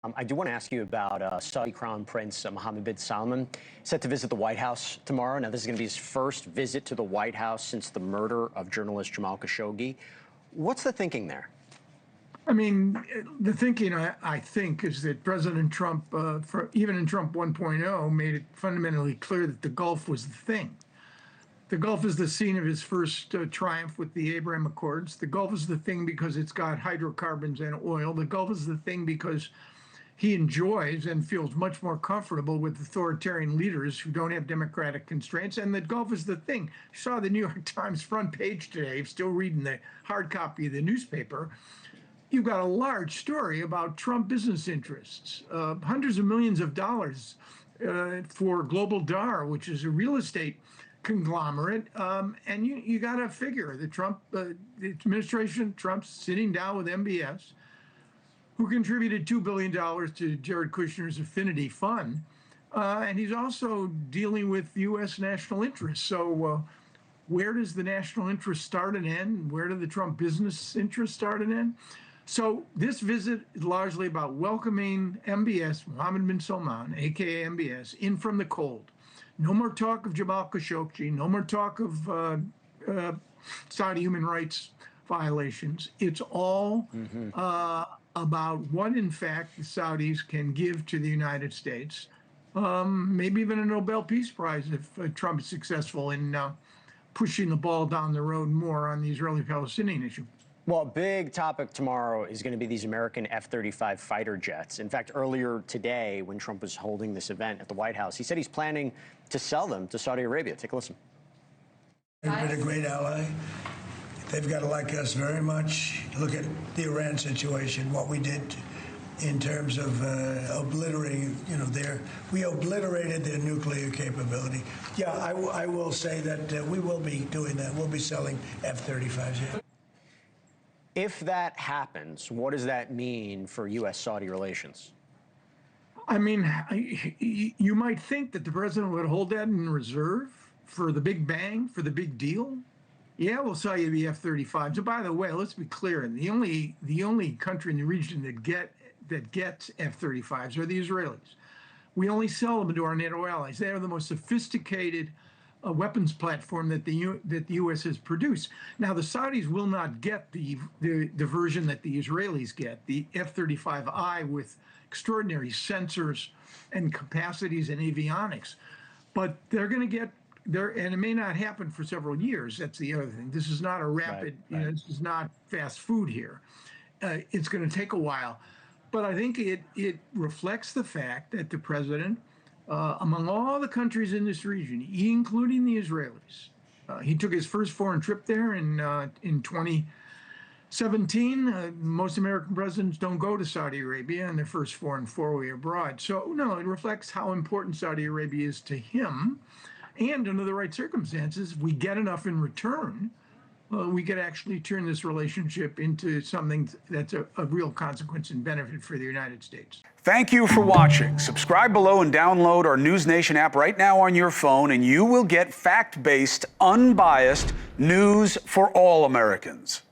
I do want to ask you about Saudi Crown Prince Mohammed bin Salman, set to visit the White House tomorrow. Now, this is going to be his first visit to the White House since the murder of journalist Jamal Khashoggi. What's the thinking there? I mean, the thinking, I think, is that President Trump, even in Trump 1.0, made it fundamentally clear that the Gulf was the thing. The Gulf is the scene of his first triumph with the Abraham Accords. The Gulf is the thing because it's got hydrocarbons and oil. The Gulf is the thing because he enjoys and feels much more comfortable with authoritarian leaders who don't have democratic constraints. And the Gulf is the thing. You saw the New York Times front page today, still reading the hard copy of the newspaper. You've got a large story about Trump business interests, hundreds of millions of dollars for Global Dar, which is a real estate conglomerate. And you got to figure the the administration, Trump's sitting down with MBS, who contributed $2 billion to Jared Kushner's Affinity Fund. And he's also dealing with U.S. national interests. So where does the national interest start and end? Where do the Trump business interests start and end? So this visit is largely about welcoming MBS, Mohammed bin Salman, aka MBS, in from the cold. No more talk of Jamal Khashoggi, no more talk of Saudi human rights violations. It's all about what, in fact, the Saudis can give to the United States. Maybe even a Nobel Peace Prize if Trump is successful in pushing the ball down the road more on the Israeli-Palestinian issue. Well, a big topic tomorrow is going to be these American F-35 fighter jets. In fact, earlier today, when Trump was holding this event at the White House, he said he's planning to sell them to Saudi Arabia. Take a listen. They've been a great ally. They've got to like us very much. Look at the Iran situation, what we did in terms of obliterating, we obliterated their nuclear capability. Yeah, I will say that we will be doing that. We'll be selling F-35s here. If that happens, what does that mean for U.S.-Saudi relations? I mean, you might think that the president would hold that in reserve for the big bang, for the big deal. Yeah, we'll sell you the F-35s. And by the way, let's be clear: the only country in the region that gets F-35s are the Israelis. We only sell them to our NATO allies. They are the most sophisticated weapons platform that the U.S. has produced. Now, the Saudis will not get the version that the Israelis get, the F-35I with extraordinary sensors and capacities and avionics, but they're going to get there, and it may not happen for several years. That's the other thing. This is not a rapid, this is not fast food here. It's going to take a while, but I think it reflects the fact that the president, among all the countries in this region, including the Israelis, he took his first foreign trip there in 2017. Most American presidents don't go to Saudi Arabia in their first foreign foray abroad. So, no, it reflects how important Saudi Arabia is to him. And under the right circumstances, if we get enough in return, we could actually turn this relationship into something that's a real consequence and benefit for the United States. Thank you for watching. Subscribe below and download our NewsNation app right now on your phone, and you will get fact-based, unbiased news for all Americans.